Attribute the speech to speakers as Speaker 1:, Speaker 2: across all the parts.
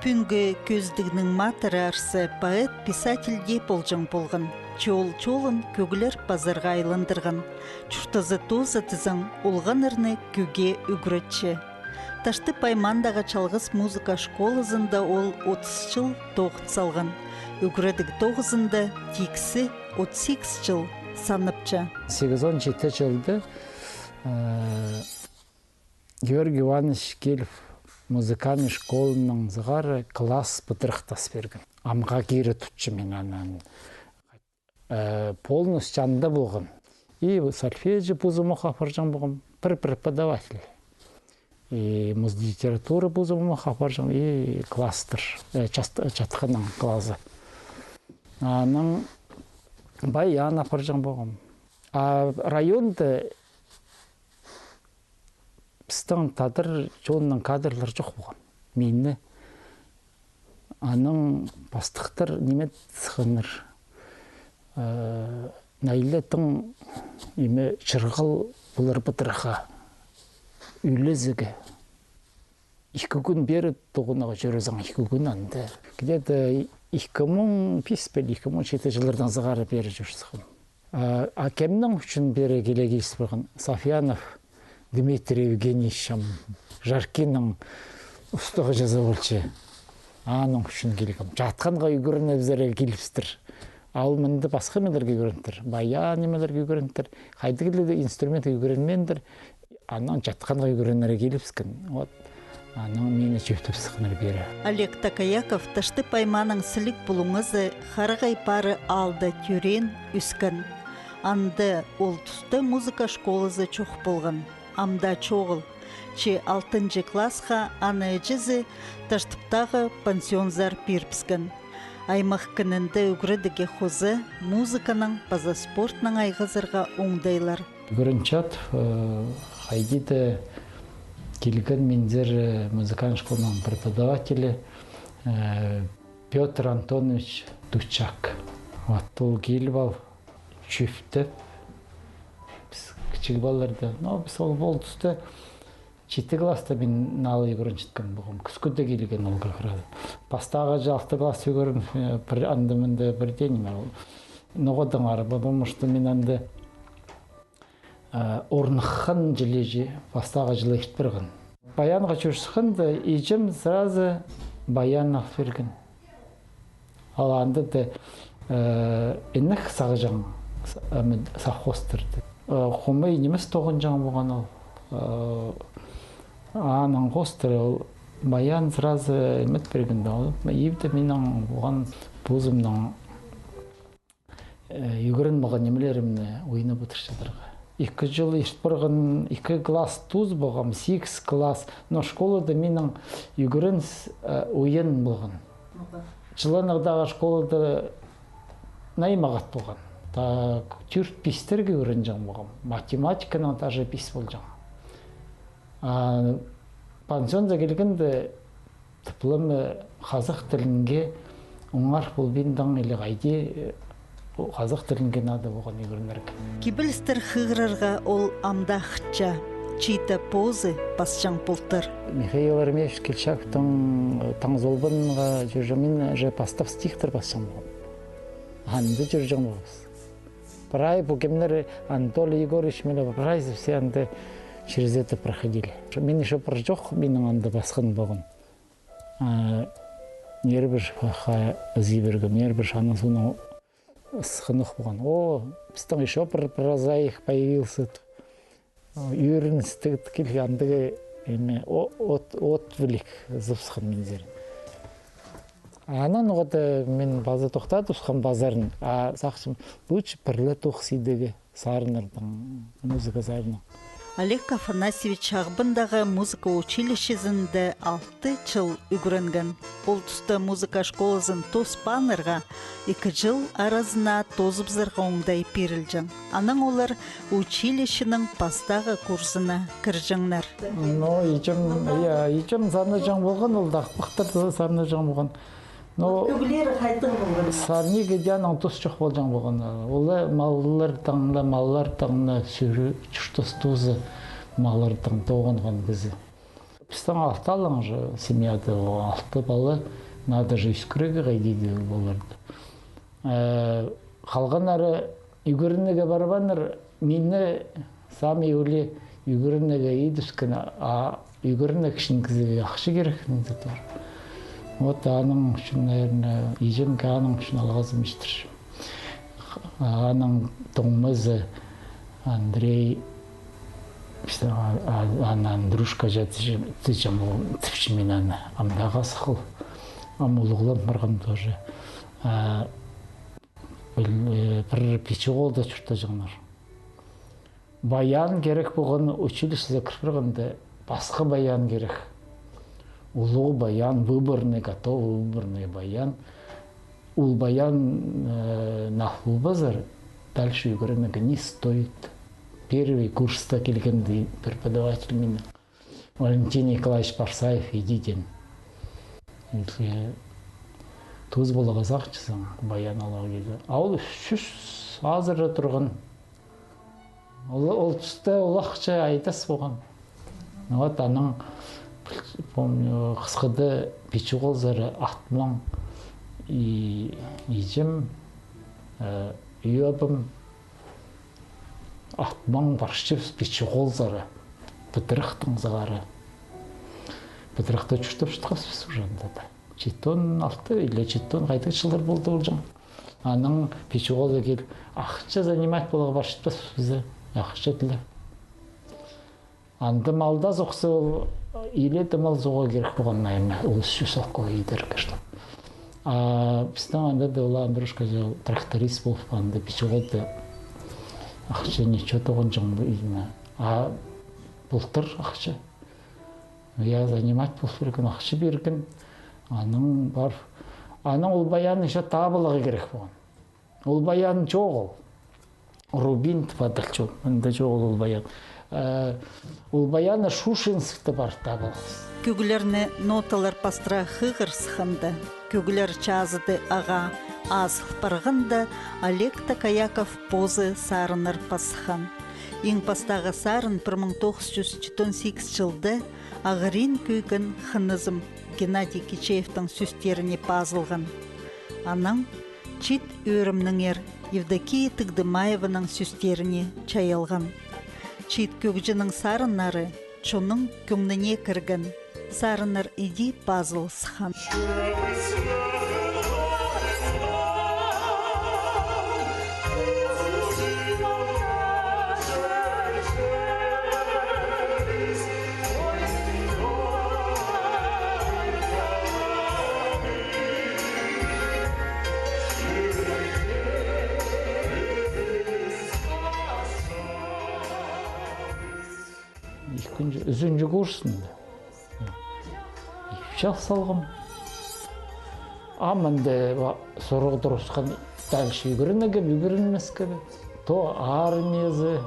Speaker 1: Пүнгі көздігінің матыры арсы поэт, писатель деп болжың болғын. Чол-чолын көгілер базарға айландырған. Чұртазы тозы тізің олған ұрны көге үгіретші. Ташты Паймандаға чалғыс музыка школызында ол 30 жыл тоғыт салған. Үгіредік тоғызында текісі 38 жыл саныпча.
Speaker 2: 8-17 жылды Георгий Иванович келіп музыкальный школының зығары класс бұтырықтас берген. Амға кері тұтшы мен анан. Полностью жанында болған. И сольфеджи бұзымы қапыржан болған. Бір преподаватель. И литература бұзымы қапыржан. И кластыр. Жатқанның классы. Аның баян апыржан болған. А районда біздің тадыр жолының кадрлар жоқ болған. Мені аның бастықтар немет сығыныр. Нәйлеттің еме жырғыл бұлар бұтырға үйлезігі. 2 күн бері тұғынаға жүрізің 2 күн анды. Где-то 2005-2007 жылырдан зығары бері жүрсіғым. Акемнің үшін бері келегейсі болған Софьянов Дмитрий Евгеньевичем Жаркинның ұстығы жаза болчы. Аның үшін келгім. Жатқанға үйгірін өздері келіпстір. Ал мінді басқа мендерге үйгіріндір. Баян немелерге үйгіріндір. Қайды келеді инструмент үйгірінмендір. Аның жатқанға үйгірінлері келіпскен. Аның мені жөптіп сықыныр бері.
Speaker 1: Олег Такаяков Ташты Пайманың сілік бұлыңызы қарғай пары алды түрен үскен. Анды ол тұсты музыка школызы чоқ болған. Амда чоғыл. Че 6 классқа аны әжізі таштыптағы пансионзар пирпскен. Аймақ кінінді үгірідіге хозы музыканың база спортның айғызырға оңдайлар.
Speaker 2: Гүрінчат қайдеді келген мендер музыкальный школының преподавателі Петр Антонович Дучак. Ол келіп ал чүфтіп кішік балаларды. Біз ол болдысты 7 класста мен налы үйгірін жеткен бұғым. Күскүнде келген ол қырады. Бастағы 6 класс үйгірін андымынды бір денеме. Ноғыдың ары, потому что мен анды орныққан жылежі бастағы жылы ешт біргін. Баянға жүрсіқынды, ежім сразу баян ақ берген. Ал анды да інік сағыжан саққостырды. Қомай немес тоғын жаң болған ол. Аның қостыры ол баян сразу үміт бергенді ол. Ебді менің болған бұзымның үйгірін болған немелерімні ойына бұтыршыдырға. 2 жыл ешт бұрғын 2 класс туз болған, 8 класс. Но школада менің үйгірін ойын болған. Жыланығдағы школада наймағат болған. Түрт пистерге өрін жаң болған. Математиканың даже пис бол жаң. Пансионда келгенде тіплімі қазақ тілінге оңар бұл бендің елі ғайде қазақ тілінге нады болған үйгірінерге.
Speaker 1: Кибілістір хығырарға ол амда хытча, чита позы басчаң полтыр.
Speaker 2: Михаил Армеевич Келчаковтың Таңзолбынға жүржімен же пастав стихтер басчаң болған. Анды жүржің болғыз. Прай, покемнер Анатолий Егорович, мен прай, все анды через это проходили. Мен еще прожок, менің анды басқан болған. Нербір ха зибергім, нербір шанын суның сықынық болған. О, біздің еще бір прозаик появился. Үйіріністігі келге андығы отвілік зыпсықын мензерін. Анан оғады мен база тоқтады ұсқан базарын. Сақшым, лучше пірлі тоқсидегі сарынырдың, музыка сарының.
Speaker 1: Олег Афанасьевич Ағбындағы музыка училищезінде 6 жыл үгірінген. Ол тұста музыка школызын тоспанырға 2 жыл аразына тозыбзырға оңдай перілжің. Аның олар училищенің пастағы курсына кіржіңнер.
Speaker 2: Ечім сарны жаң болған, ол дақпықтыр сарны жаң болған.
Speaker 1: Үгілері қайтын болған?
Speaker 2: Сарниге жаның тұс жоқ бол жаң болған. Олы малылар таңына сүрі жүштіс тұзы малылар таңда оғанған бізі. Біздің алты алың же семьяда алты бала надо же үскірегі қайдейді оларды. Қалған әрі үйгірінеге барабаныр, мені сами өлі үйгірінеге ейдіскін, үйгіріне кішін кізіге ақшы керек. Вот аның үшін, наверное, ежемге аның үшін алғазым іштір. Аның тоңмызы Андрей, Андрушка жатышым, тіпшімен аны, амдаға сықыл, амулығылан барған тоже. Бір печі қолда жүрті жағынар. Баян керек болған училищеде кірпіргенде басқа баян керек. Улуу баян, выборный, готовый выборный баян. Ул баян нахлубазар, дальше югоренеге не стоит. Первый курста келгенде преподаватель меня Валентин Николаевич Парсаев идиден. Туз бола казакчысың, баян ала келді. Ал шүш азыр тұрған. Ол түсті олақча айтас болған. Вот аның, помню, қысқыды печі қолзары аттыман ежім, үйабым, аттыман баршып печі қолзары, бітіріқтің зағары. Бітіріқті жүштіп шытқасыз ұжанда да. Четон алты или четон қайтық жылдар болды ол жан. Аның печі қолы кел, ақша занимать болығы баршытпас бізді, ақша тілі. Анды малда зоқсы ол, илеті мал зоға керек болған найымна, ол үші соққы едер кішті. Біздің анда да ола Андрушка жау тракторист болып, анда печі қолды ақша нече тоған жаңды үйіне. Бұлтыр ақша. Я занимать болып берген, ақша берген. Аның бар. Аның ол баян еще табылығы керек болған. Ол баян жоқ ол. Рубин тіпадық жоқ. Мында жоқ ол баян. Ол баяны Шушинскті бар табылғыз.
Speaker 1: Күгілеріне ноталар пастыра хығыр сықынды. Күгілер чазыды аға аз қылпарғынды Олег Такаяков позы сарыныр пасыхан. Ең пастағы сарын 1948 жылды ағырин күйгін хынызым Геннадий Кичеевтің сүстеріне пазылған. Аның чит өрімнің Евдокия Тыгдымаеваның сүстеріне чайылған. Чит көгжінің сарынары чоның көңніне кірген. Сарынар иди пазыл сыхан.
Speaker 2: Үзінжі курсында. Шақ салғым. Амынды сұрғы дұрысқан дәлші үгірінмеске. То армезі,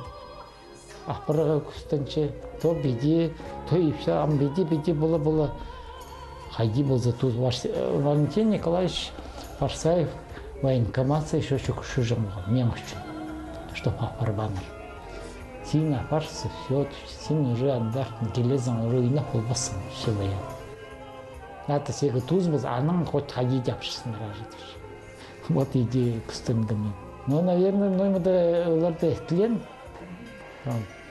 Speaker 2: ақпырға күстінші, то беде, то епсе, ам беде бола. Қайди болза туз. Валентин Николаевич Парсаев военкомация еще шүкіші жымған, мен үшін, чтоб ақпар баныр. Син апарсы, все, син уже андартын келезің руйна болбасын, все баян. Это сегі туз біз, аның хоть хади дяпшысын ражетіш. Вот иди күстімдімен. Но, наверное, ноймыда оларды әттілен,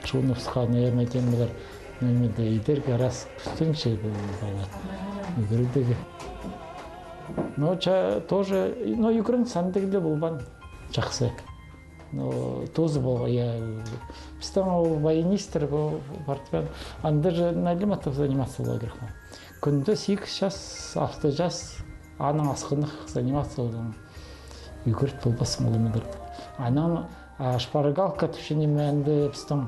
Speaker 2: Чуновска, наверное, темілер, ноймыда идерге раз күстінші бала, үгірдігі. Но, тоже, но югірін сандығылы болбан, жақсы. Но тоже был я стал военистр партиян. Анда же налиматов заниматься лагерем. Күнде сик сейчас автожаз аның асқынық заниматься одан. Югірт болбасын олымыдыр. Аның шпаргалка түшіне мәнді біздің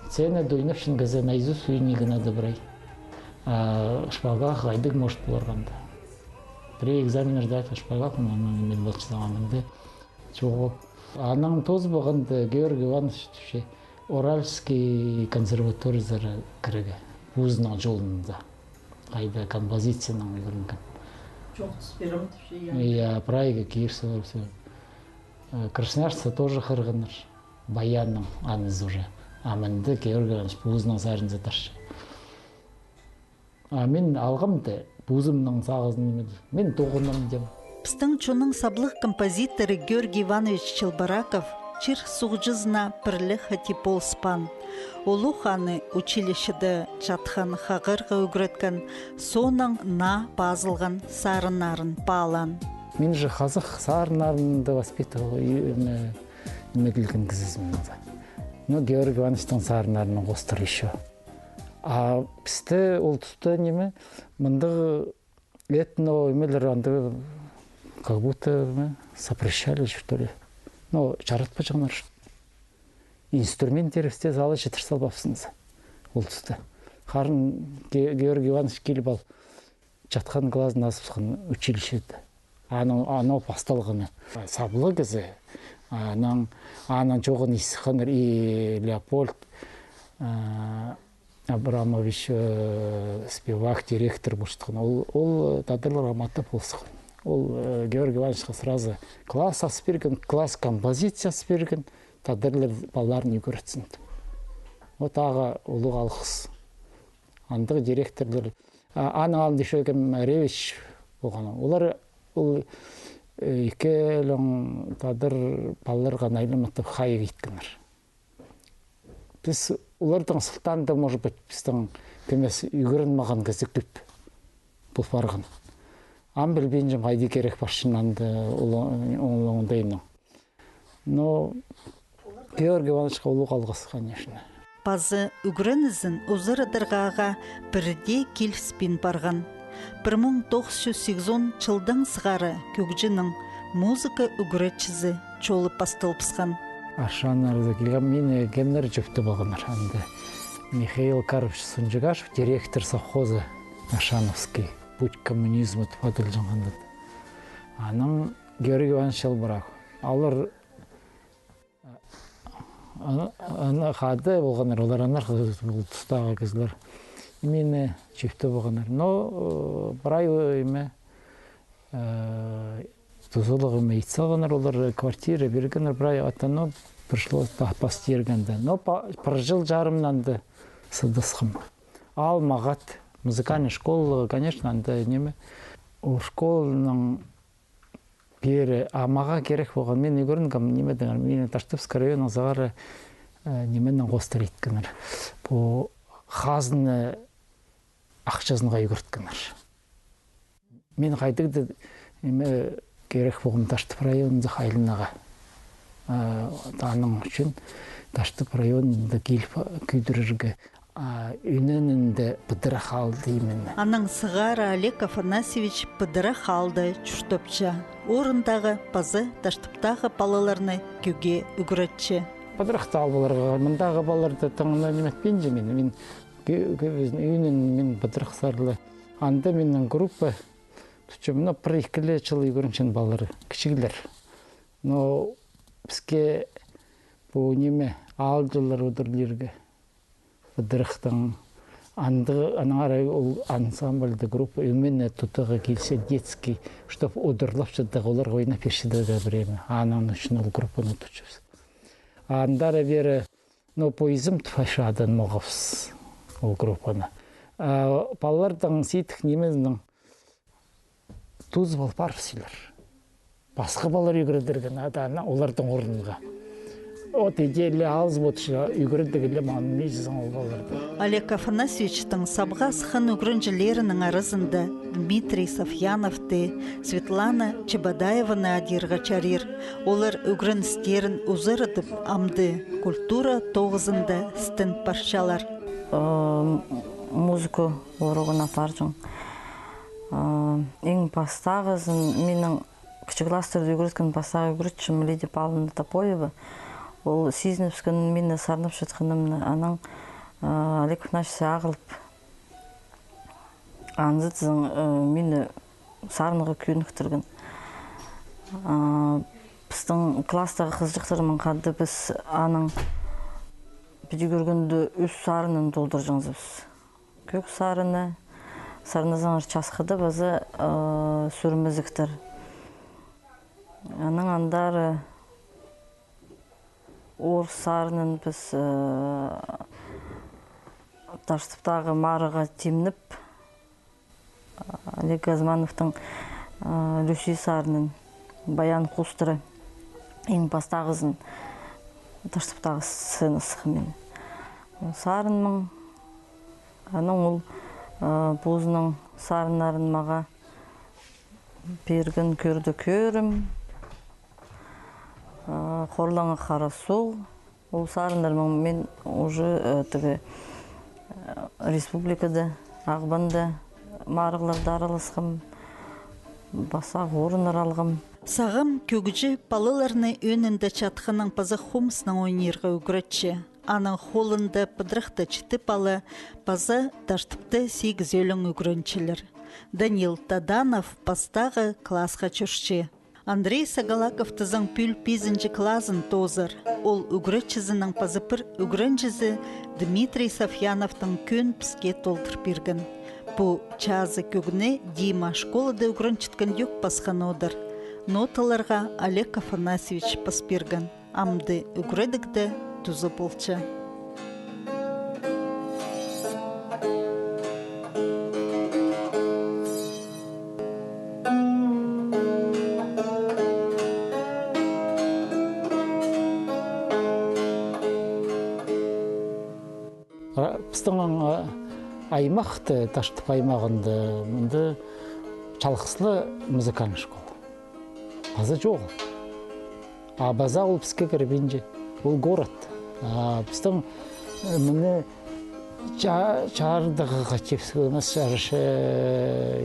Speaker 2: цены дойнывшын газы найзу суйнегі надо брай. Шпаргалка айдық может боларғанда. При экзамене ждать шпаргалка, но мен болчы заманында. Чого. Аның тоз болғанда Георгий Иванович түше Уральский консерваторий зары кірігі. Узның жолында. Қайда композицияның үйірінген.
Speaker 1: Жоқ түсперім түше.
Speaker 2: Я Прайга, Киевсова, все. Красноярство тоже қырғыныр. Баянның аныз уже. Амынды Георгий Иванович узның зарын затаршы. Мен алғамды бузымның сағызын мен тоғынам дем.
Speaker 1: Пстың чуның саблық композиторы Георгий Иванович Челбараков чир суғжызна пірлі хатипол спан. Олу ханы училищеды жатхан хағырға үгіреткін, соның на базылған сарынарын палан.
Speaker 2: Мен же қазық сарынарынды воспитывал емегілген кізізім. Но Георгий Ивановичтың сарынарының қостыр еще. А пісті ол тұсты неме, мұнды этно емелер анды как будто запрещали, что ли. Но жаратпа жағынар. Инструмент ерісте залы жетір салбапсыңыз. Ол тұсты. Қарын Георгий Иванович келіп ал, жатқан глазын асыпсқан училищеді. Анау басталғыны. Саблы кізі. Анан жоғын исіқаныр и Леопольд Абрамович Спивак директор бұштықын. Ол тадырлы раматы болсықын. Ол Георгий Ивановичқа сразу класс асперген, класс композиция асперген, тадырлы баларын үйгіретсін. Вот аға ұлы қалқыз. Андығы директорлар. Аны алды шөйгім Ревич болған. Олар екелің тадыр балаларға найлыматып қайы кейткінір. Біз олардың сұлтанды, может быть, біздің кемес үйгірін маған кізі көп бұл барған. Ан білбейінжім қайды керек баршынанды оңдайының. Но Георгий Ивановичқа ұлы қалғысы, конечно.
Speaker 1: Пазы үгірінізін ұзырыдырғаға бірде келіспен барған. 1980 жылдың сығары көкжінің музыка үгіретшізі чолы пастылпысқан.
Speaker 2: Ашанарда келген мені кемнер жүпті болғанар. Михаил Карпович Сунжигашев, директор совхоза Ашановский. Путь к коммунизму тупадыл жаңғандады. Аның Георгий Иванович Челбараков. Алар қады болғанар, олар анар тұстағы кезілер. Мені жүпті болғанар. Но бірай өйме тұзылығы айтсалғанар, олар квартира бергенер, бірай атаны пришло тақпас дергенді. Но жыл жарымнанды сыдысқым. Ал мағат музыкальная школа, конечно, анда неме. У школының бері амаға керек болған. Мен үйгірінгім неме деңір. Мен Таштывский районның зағары неменің қостыр еткенір. Бұл қазыны ақшазынға үйгірткенір. Мен қайдықты керек болған Таштып районында қайлынаға. Таның үшін Таштып районында келіп күйдірірге үнінінді бұдыра қалды емен.
Speaker 1: Аның сығары Олег Афанасьевич бұдыра қалды чүштопча. Орындағы пазы Таштыптағы балаларыны көге үгіретші.
Speaker 2: Бұдырақта албаларға, мұндағы балаларды таңына неметпен жемен. Мен үйінін мен бұдырақ сарлы. Анда менің группа тұтшы, мұна бір-екілі жыл үйгіріншен балалары кішігілер. Но бізге бұл неме алдылар өдірлерге. Бұдырықтың анары ол ансамбльді группа үмені тұтығы келсе детский, чтоб одырлап жадығы олар ойна першедігі біреме. Анан үшін ол группаны тұтшыз. Андары бері, поизм тұфашадын моғавыз ол группаны. Балалардың сейтік неміздің туз бол парсилер. Басқы балар үйгірдірген олардың орынға. От иделі алыз бұтшы үйгірдігілі маңын мейзізің ол баларды.
Speaker 1: Олег Афанасьевичтің сабғас хан үгірінжілерінің арызында Дмитрий Софьяновты, Светлана Чебадаеваны адирға чарир. Олар үгіріністерін ұзырытып амды культура тоғызында стін паршалар.
Speaker 3: Музыку орығына паржың. Ең пастағызын менің кішікластырды үгіріткен пастағы үгірітшім Лидия Павловна Топоева. Ол сезініпскен мені сарнып жатқанымны аның Олег Афанасьевич ағылып анзытызың мені сарныға күйініктірген. Біздің кластағы қызжықтарымын қады біз аның біде көргенді үз сарынын долдыр жаңызыз. Көк сарыны, сарынызаңыр часқыды базы сүрімізіктір. Аның андары Орыс сарынын біз Таштыптағы марыға темініп, Олег Газмановтың Люси Сарының Баян Қустыры ең бастағызын таштыптағы сценасы мен. Сарынның, аның ол бұзының сарынарын маға берген көрді көрім, қорлаңы қарасу. Ол сарындармен мен уже республикада, Ағбанда марғыларды араласқым, басақ орыныр алғым.
Speaker 1: Сағым көгіжі балаларны өнінде чатқының пазы хумсының ойнерға үгіретші. Аның холында пыдрықты чітіп алы, пазы таштыпты 8 өлің үгіренчілер. Данил Таданов пастағы классқа чүрші. Андрей Сагалаков тызың пүл 5 класын тозыр. Ол үгіретшізінің пазыпыр үгіренчізі Дмитрий Софьяновтың көн піске толтыр берген. Бұ чазы көгіне Дима школада үгіренчіткен юк пасқан одыр. Ноталарға Олег Афанасьевич паспирген. Амды үгіредікді түзі болчы.
Speaker 2: Біздің аймақты, Таштып аймағында мұнды Чалқыслы музыкальный школа. База жоқ. База ол бізге кірбенже. Ол город. Біздің мұны чардығы кепсігіміз жарышы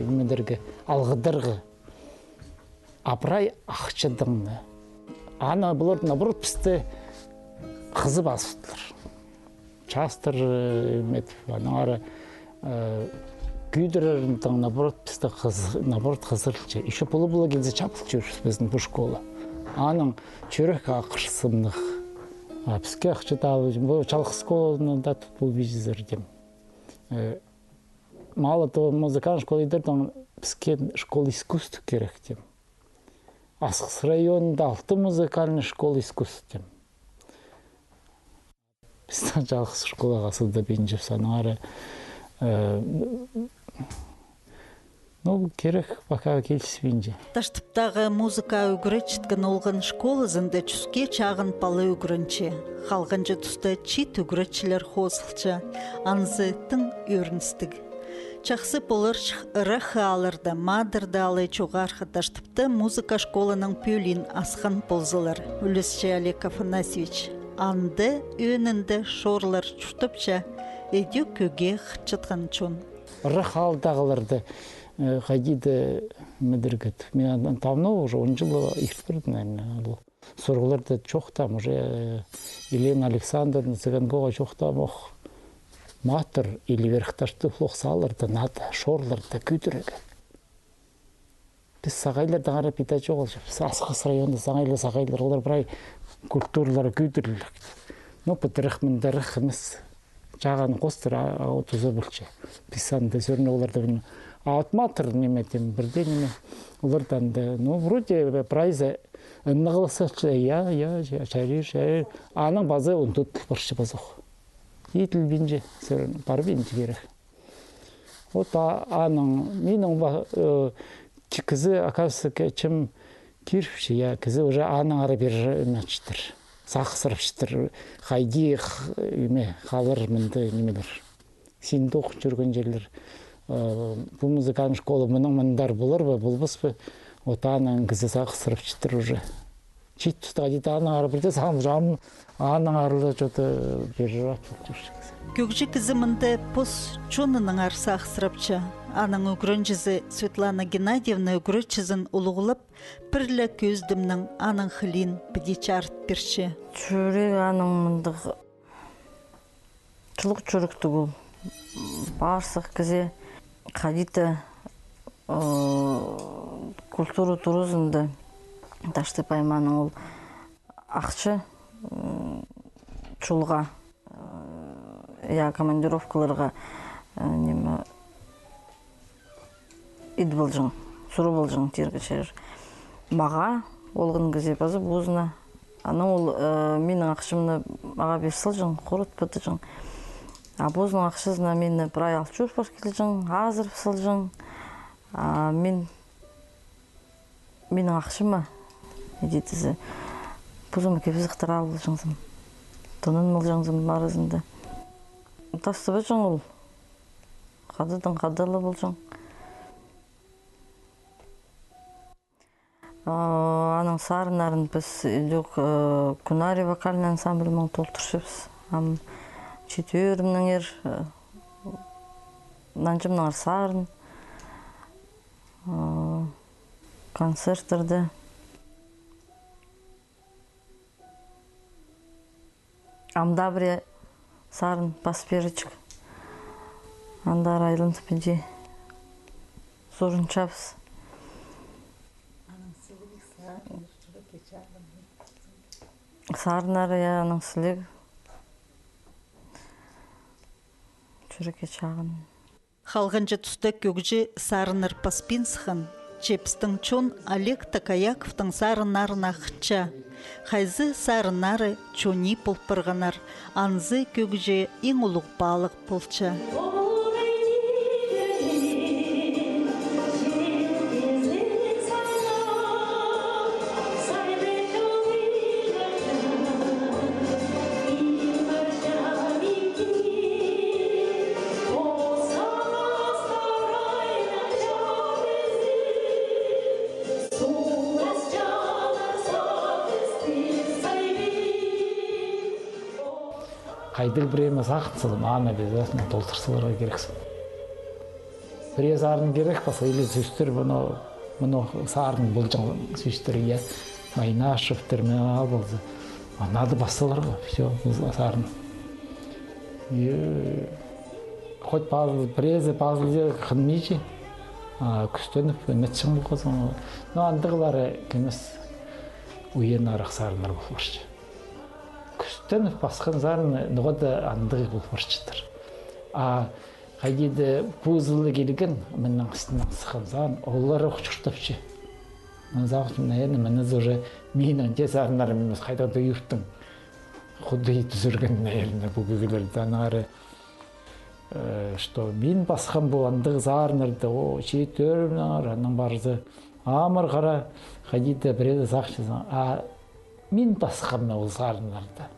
Speaker 2: емедерге алғыдырғы. Апырай ақчыдыңны. Ана бұлар, наоборот, бізді қызы басыптылар. Частыр еметіп, ары күйдірерінтің, наоборот, бізді қызырлчы. Еще бұлы келзе чапылық жүріс біздің бұл школа. Аның чөрек ақырсымдық. Бізге ақчыда алып, бұл чалқы школаны да бұл визизір дем. Мало того, музыкальный школа едердің бізге школа искусств керек дем. Асқыс районында 6 музыкальный школа искусств дем. Біздің жалғыз школаға сылда бейінжіп саның ары. Керек бақа келіспейінже.
Speaker 1: Таштыптағы музыка үгіретшіткен олғын школызында чүске чағын палы үгірінче. Қалғынжы тұста чит үгіретшілер қосылчы. Анзы тың өріністік. Чақсы болыршық ұрақы алырда, мадырда алы чоғарқы таштыпты музыка школының пөлін асқан болзылар. Үлісші Олег Афанасьевич. Анды өнінді шорлар чүштіпчі, өйде көге қытчытқан чон.
Speaker 2: Ұрық алдағыларды қайдейді мүдіргіт. Мен тамны уже 10 жылы ихтірді, наверное. Сұрғыларды жоқ там, уже Елена Александровна Цыгангова жоқ там, матыр или верхташты флоқсаларды, нады, шорларды күйдірегі. Біз сағайларды ғарап ета жоқ ол жеп. Асқыс районда сағайлар, олар бірай культуралары күйдірілік. Бұтырық мұндарық емес. Жағаны қостыр, тұзы бұлчы. Писанды сөріне оларды білмей. Атматыр неметем, бірде неме. Олардан да, вроде прайзы нығылысықшы, шәрір. Аның базы ұнтыт бұршы базық. Етіл бенже, бар бенже керек. Аның, менің кізі, оказывается, кәчім кирпші, кізі уже аның ары бері мәчтір. Сақсырыпшытыр, қайди қалыр мінді немелер. Сенді оқып жүрген жерлер. Бұл музыкальный школа мұның мұндар болыр ба, болбыс ба? Аның кізі сақсырыпшытыр уже. Чит тұстыға дейді, аның ары бірде сағым жамын, аның арылы жоты бері жатып жүрші.
Speaker 1: Көкжі кізі мұнды пос чонының ар сақсырыпчы. Аның үгірінжізі Светлана Геннадьевна үгірінчізін ұлығылып, бірлі көздімнің аның хылин бідечі арт берші.
Speaker 3: Чөрек аның мұндық чылық чөрікті бұл. Барсық кізе қадиті культуру туризмді Таштып айманың ол ақчы чулға, командировкаларға ид болжың, сұры болжың тергішер. Маға олғын кізе базы бұзына. Аны ол менің ақшымны маға бесіл жың, құрыт бұты жың. Бұзының ақшызына мені бір ай алып жүріп бар келі жың, азыр бісіл жың. Менің ақшыма едетізі бұзымы кепізіқтір алып жаңзым. Тонын мұл жаңзым барызында. Тастыбы жаң ол. Қадыдың қадылы бұл жаң. Аның сарынарын біз күнари вокальный ансамблімің толтыршыбыз. Четверімнің нанжымның сарын. Концерттерді. Амдабре сарын пасперечік. Андар айлын тіпінде зорын чапыз. Сарынары аның сілек. Чүреке чағын.
Speaker 1: Халғанжы тұста көгжі сарыныр паспинсхан, чепстің чон Олег Такаяковтың сарынарына қытча. Хайзы сарынары чони пұлпырғанар, анзы көгжі ең ұлық балық пұлча.
Speaker 2: Қайдыл біреме сақытсылым, ана безасын толтырсыларға керексін. Бірез арын керек баса, или сөстер бұны сарын бұлжың сөстер, иә, Майнашевтер, мен ал болды. Нады басыларға, все, сарын. Хоть бірезе пазылде қынмейші, күстеніп, өметшің бұқызың. Но андығылары кемес ұйен арақ сарынар бұқыршы. Күстеніп басқан зарын нұғыда андығы бұл бұршыдыр. Қайдеді пузылы келген менің үстінен сыққан зарын, олары құшыртапшы. Зағытым, наверное, меніз уже менің те зарынары меніз қайдағды үйірттің. Құды түзірген, наверное, бұл көгілерді. Анары, что мен басқан бұл андығы зарынарды, о, четөрімнің анның барызы. Амыр қара, қайдеді біреді сақшызың. Мен басқамна ол зарынарды.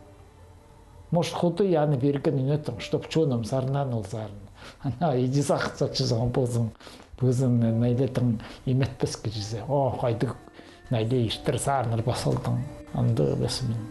Speaker 2: Может, құды яны берген үнеттің, чтоб чоным зарынан ол зарын. Ана, иди сақыт сақшызың болзың. Бұзын нәйлетің еметпес кежізе. О, қайды нәйле іштір зарыныр басылдың. Анды бәсімен.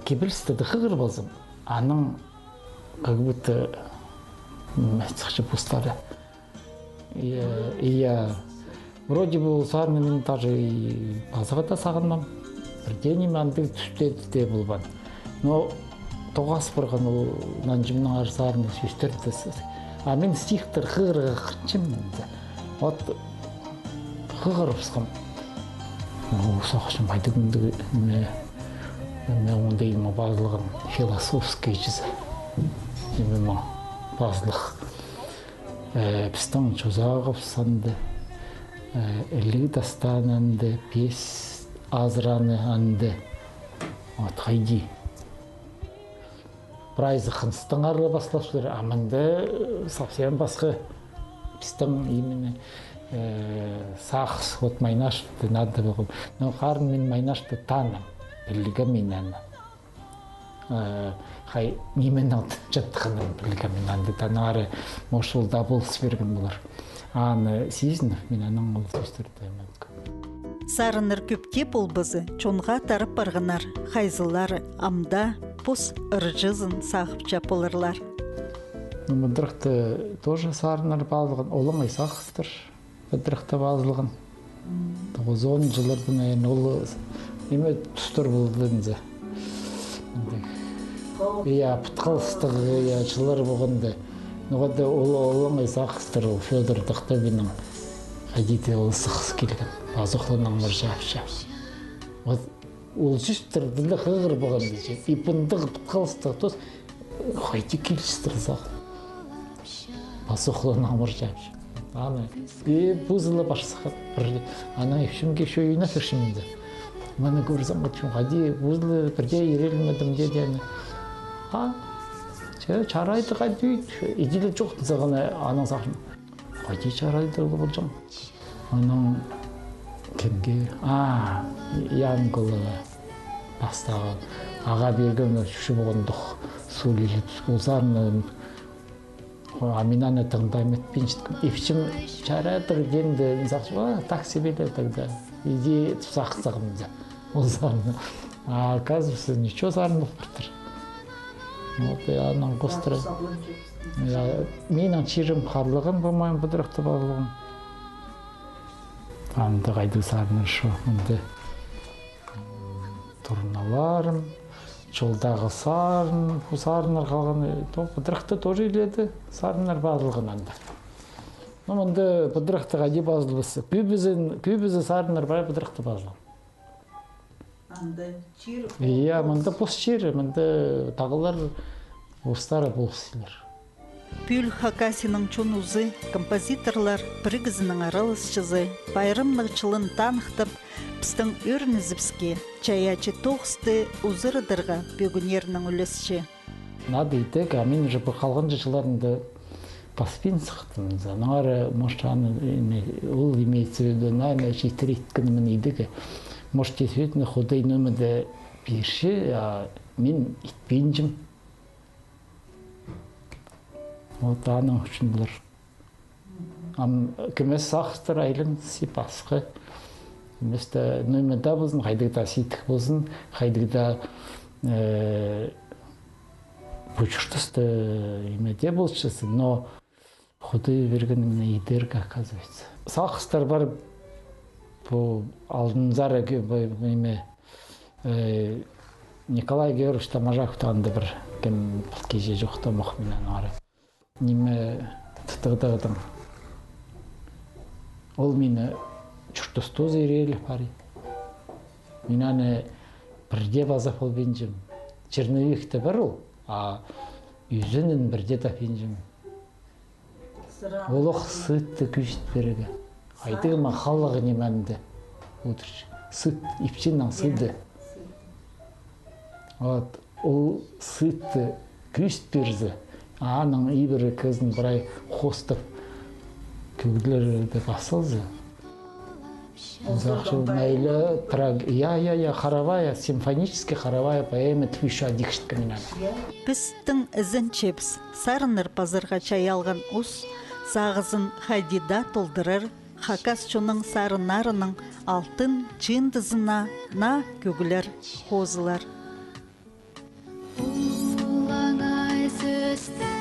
Speaker 2: Кебілістеді қығыр болзым. Аның как будто мәтсіқші пустары. Я вроде бы сарны мен даже базыға да сағынмам. Бірден андығы түстеді де болбан. Но тоғас бұрған ол нанжымның ар сарны сөстерді. Мен стихтар қығырға қырчым. Вот қығыр бұсқым. Сақшым байдығынды мен ондай базылығын философский жүзі. Мен базылық. Біздің Чозағов санды, Ілі дастан анды, Пес азыраны анды. Қайди. Прайзы қынстың арлы басылашылар, аманды совсем басқы. Біздің имені сақс, вот Майнашевті надо бұғым. Но қарын мен Майнашевті таным. Білігі менен. Хай неменен жаттықының білігі менен. Танары мошыл дабыл сверген бұлар. Аны Сизнов мененің ол сөздерді мүмкін.
Speaker 1: Сарыныр көпте болбызы чонға тарып барғанар, хайзылары амда пос ыржызын сағып чапылырлар.
Speaker 2: Бұдырықты тоже сарыныр балығын, олың айсақыстыр. Бұдырықты балығын. 9-10 жылырдың ол неме тұстыр болдыңызы. Пұтқалыстығы жылыр болғанды. Нұғады олың айсақыстыр, ол Федор Дықтабының қадеті ол сықсы келген. Базықлының мұржапша. Ол жүстір ділі қығыр болғанды же. Ипындығы пұтқалыстығы тос қайты келістір зағын. Базықлының мұржапша. Аны бузылы башсыхат бір ана ишимге шөйүнө фершимде. Мана көрсөм отчун гади бузылы бирге ирелмедим деди аны. Чарайды гади идиле жок дегене анын сакын. Гади чарайды болжом. Анын кемге Янгылы бастагы ага берген шушу болгондук суулилип узарны Аминаны тыңдайм этпинчитким. Ипчим чарадыр денде закчыва такси билет тогда. Иди саксагымда. Узарны. А оказывается, ничего зарны болуптур. Вот я анан костура. Менин чирим карлыгын болмайм быдырыкты барлыгын. Анда кайды сарны шо мынды. Турналарым, жолдагы сарын, сарынар калган быдырыкты тоже иледи, сарынар базылган анда. Мында быдырыкты кади базылбысы. Күбүзү сарынар бар быдырыкты базылган.
Speaker 1: Анда чир.
Speaker 2: Иә, мында бос чир, мында тагылар устары болсылар.
Speaker 1: Пүл Хакасинын чонузы, композиторлар пригызының аралысчызы, байрымныкчылын танықтып, пістің өрнізіпске, чаячы тоғысты узырыдырға бөгінерінің үлесші.
Speaker 2: Надо итек, а мен уже қалған жыларында паспин сықтым. Нары, может, ол имеется в виду, наверное, жетіреткіні мен идеге. Может, действительно, худай нөмірді берші, а мен итпейінжім. Вот аның үшін бұлар. Кемес сақтыр айлын сипасқы. Место нөмірді болсын, қайдығда ситік болсын, қайдығда бұчыштысты имеде болшысы, но худай берген идерге оказывается. Сақыстар бар бұл алдынзары Николай Георгиевич Тамажақовтанды бір кем кеже жоқта мұхменен ары. Неме тұтығдағыдым. Ол мені чұртыстыз ерелі пари. Мен аны бірде базап ол бенжім. Черновикті бір ол, а үзінін бірде тапенжім. Олық сытты күшт береге. Айтығы мақалығы немәнді. Сыт, ипчиннан сыды. Ол сытты күшт берді. Аның ибірі көзін бірай қостып көгілерді басылды. Зақшы мәйлі хоровая, симфонический хоровая поэма «Твиша дикшт каминан».
Speaker 1: Пістің ізін чепс, сарыныр пазырға чай алған ұс, сағызын хайдида толдырыр, Хакас чоның сарынарының алтын чындызына на көгілер қозылар.
Speaker 4: Улаңай сөзді